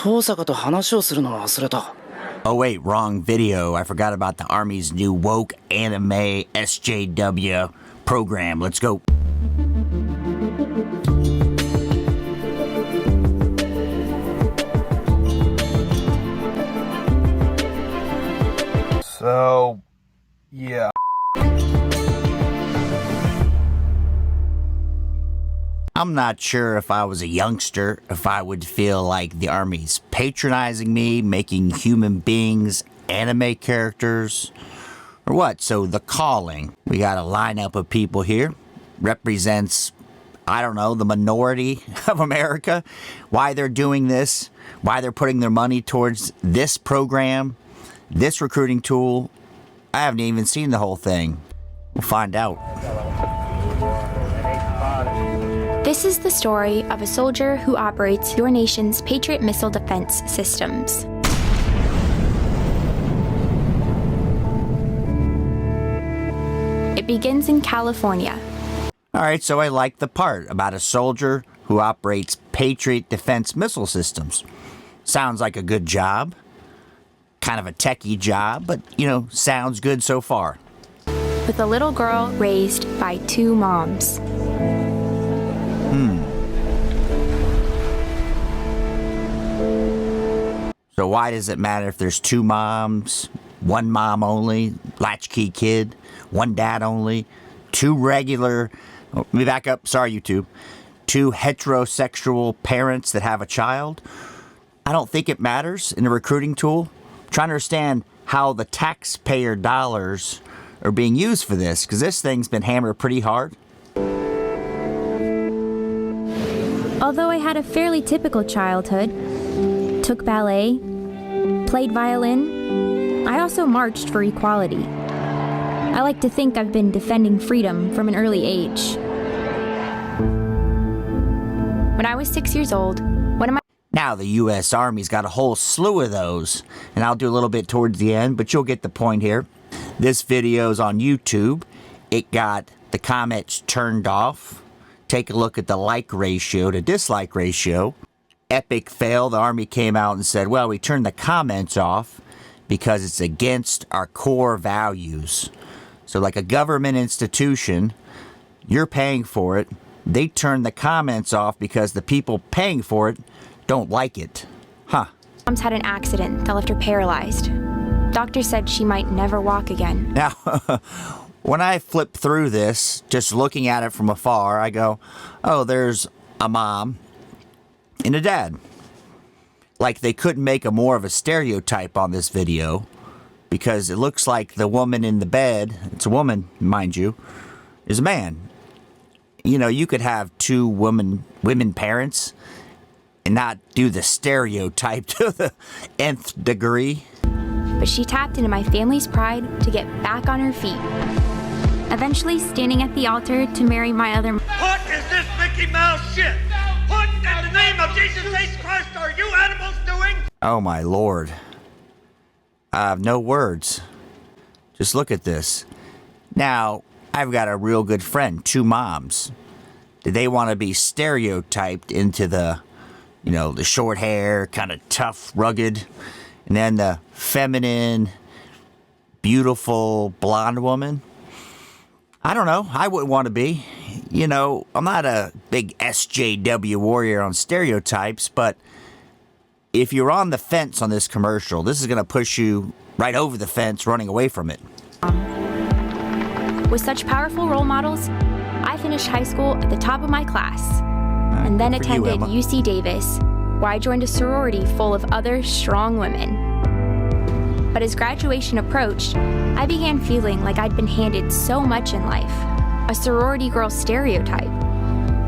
遠坂と話をするの忘れた。 Oh wait, wrong video. I forgot about the Army's new woke anime SJW program. Let's go. So, yeah. I'm not sure if I was a youngster, if I would feel like the Army's patronizing me, making human beings anime characters, or what. So the calling, we got a lineup of people here, represents, I don't know, the minority of America, why they're doing this, why they're putting their money towards this program, this recruiting tool. I haven't even seen the whole thing. We'll find out. This is the story of a soldier who operates your nation's Patriot missile defense systems. It begins in California. All right, so I like the part about a soldier who operates Patriot defense missile systems. Sounds like a good job. Kind of a techie job, but, you know, sounds good so far. With a little girl raised by two moms. So why does it matter if there's two moms, one mom only, latchkey kid, one dad only, two regular, let me back up, sorry YouTube, two heterosexual parents that have a child? I don't think it matters in a recruiting tool. I'm trying to understand how the taxpayer dollars are being used for this, because this thing's been hammered pretty hard. Although I had a fairly typical childhood, took ballet, played violin, I also marched for equality. I like to think I've been defending freedom from an early age. When I was 6 years old, one of my... Now the U.S. Army's got a whole slew of those, and I'll do a little bit towards the end, but you'll get the point here. This video's on YouTube. It got the comments turned off. Take a look at the like ratio to dislike ratio. Epic fail. The Army came out and said, well, we turned the comments off because it's against our core values. So like a government institution, you're paying for it. They turn the comments off because the people paying for it don't like it. Huh. Mom's had an accident that left her paralyzed. Doctor said she might never walk again. Now, when I flip through this, just looking at it from afar, I go, oh, there's a mom and a dad. Like they couldn't make a more of a stereotype on this video because it looks like the woman in the bed, it's a woman, mind you, is a man. You know, you could have two women parents and not do the stereotype to the nth degree. But she tapped into my family's pride to get back on her feet. Eventually standing at the altar to marry my other... What is this Mickey Mouse shit? What in the name of Jesus H. Christ are you animals doing? Oh my Lord. I have no words. Just look at this. Now, I've got a real good friend, two moms. Did they want to be stereotyped into the, you know, the short hair, kind of tough, rugged, and then the feminine, beautiful, blonde woman? I don't know. I wouldn't want to be. You know, I'm not a big SJW warrior on stereotypes, but if you're on the fence on this commercial, this is going to push you right over the fence, running away from it. With such powerful role models, I finished high school at the top of my class, and then attended UC Davis, where I joined a sorority full of other strong women. But as graduation approached, I began feeling like I'd been handed so much in life. A sorority girl stereotype.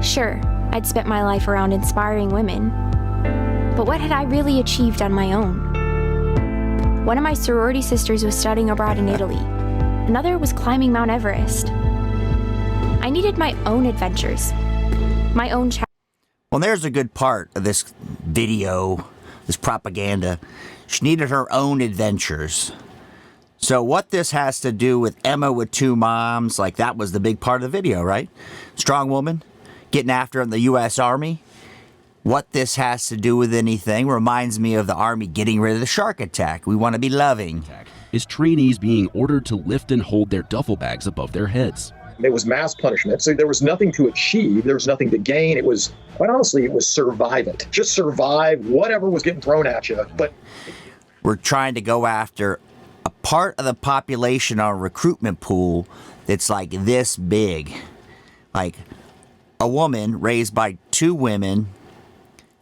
Sure, I'd spent my life around inspiring women, but what had I really achieved on my own? One of my sorority sisters was studying abroad in Italy. Another was climbing Mount Everest. I needed my own adventures, my own Well, there's a good part of this video, this propaganda. She needed her own adventures. So what this has to do with Emma with two moms, like that was the big part of the video, right? Strong woman, getting after in the U.S. Army. What this has to do with anything reminds me of the Army getting rid of the shark attack. We want to be loving. Is trainees being ordered to lift and hold their duffel bags above their heads. It was mass punishment. So there was nothing to achieve. There was nothing to gain. It was, quite honestly, it was survive it. Just survive whatever was getting thrown at you. But we're trying to go after a part of the population on a recruitment pool that's like this big. Like a woman raised by two women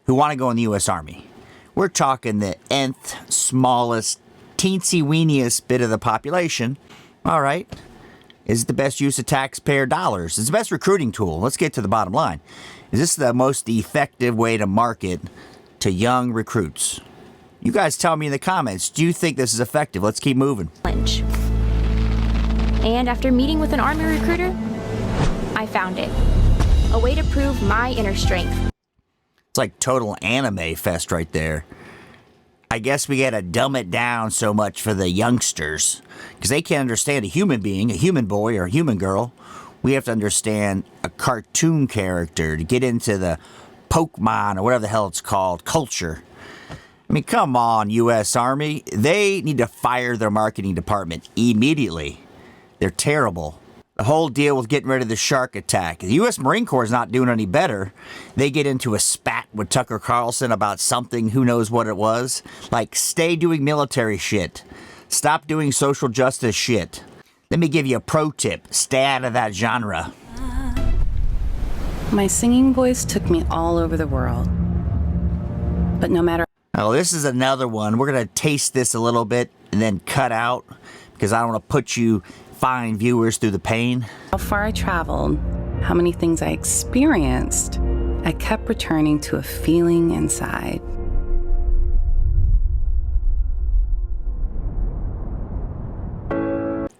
who want to go in the U.S. Army. We're talking the nth, smallest, teensy-weeniest bit of the population. All right. Is it the best use of taxpayer dollars? It's the best recruiting tool. Let's get to the bottom line. Is this the most effective way to market to young recruits? You guys tell me in the comments, do you think this is effective? Let's keep moving. And after meeting with an Army recruiter, I found it. A way to prove my inner strength. It's like total anime fest right there. I guess we gotta dumb it down so much for the youngsters because they can't understand a human being, a human boy or a human girl. We have to understand a cartoon character to get into the Pokemon or whatever the hell it's called, culture. I mean, come on, U.S. Army. They need to fire their marketing department immediately. They're terrible. The whole deal with getting rid of the shark attack. The U.S. Marine Corps is not doing any better. They get into a spat with Tucker Carlson about something, who knows what it was. Like, stay doing military shit. Stop doing social justice shit. Let me give you a pro tip. Stay out of that genre. My singing voice took me all over the world. But no matter... Oh, this is another one. We're going to taste this a little bit and then cut out because I don't want to put you fine viewers through the pain. How far I traveled, how many things I experienced, I kept returning to a feeling inside.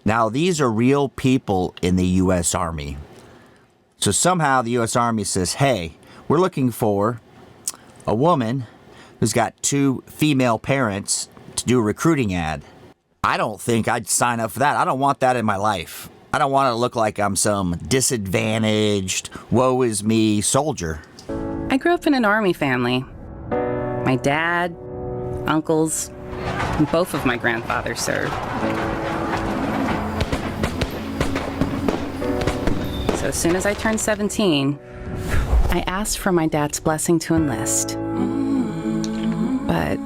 Now, these are real people in the U.S. Army. So somehow the U.S. Army says, hey, we're looking for a woman who's got two female parents to do a recruiting ad. I don't think I'd sign up for that. I don't want that in my life. I don't want to look like I'm some disadvantaged, woe is me soldier. I grew up in an Army family. My dad, uncles, and both of my grandfathers served. So as soon as I turned 17, I asked for my dad's blessing to enlist. But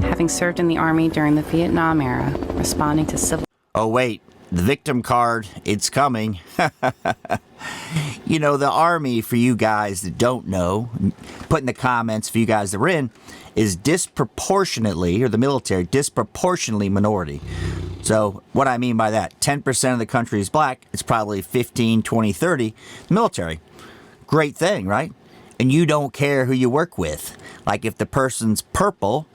having served in the Army during the Vietnam era, responding to civil... Oh, wait. The victim card. It's coming. You know, the Army, for you guys that don't know, put in the comments for you guys that are in, is disproportionately, or the military, disproportionately minority. So what I mean by that, 10% of the country is black. It's probably 15, 20, 30 military. Great thing, right? And you don't care who you work with. Like if the person's purple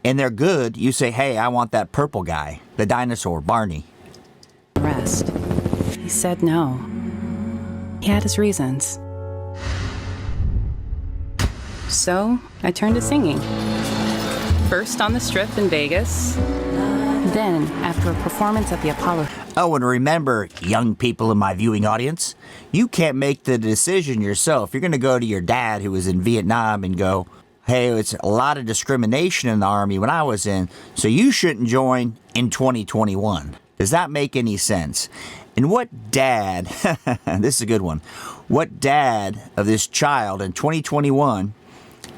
and they're good, you say, hey, I want that purple guy, the dinosaur, Barney. Rest. He said no. He had his reasons. So I turned to singing. First on the Strip in Vegas, then after a performance at the Apollo. Oh, and remember, young people in my viewing audience, you can't make the decision yourself. You're going to go to your dad who was in Vietnam and go, hey, it's a lot of discrimination in the Army when I was in, so you shouldn't join in 2021. Does that make any sense? And what dad, this is a good one, what dad of this child in 2021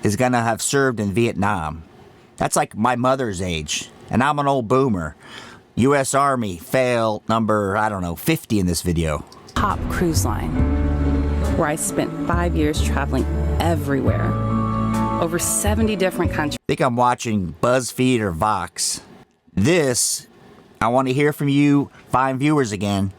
is going to have served in Vietnam? That's like my mother's age, and I'm an old boomer. U.S. Army fail number, 50 in this video. Top cruise line, where I spent 5 years traveling everywhere, over 70 different countries. I think I'm watching BuzzFeed or Vox. This, I want to hear from you, fine viewers again.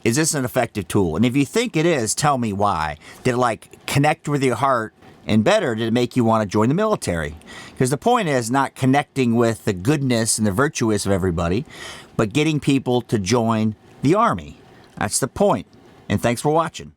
Is this an effective tool? And if you think it is, tell me why. Did it connect with your heart? And better, did it make you want to join the military? Because the point is not connecting with the goodness and the virtuous of everybody, but getting people to join the Army. That's the point. And thanks for watching.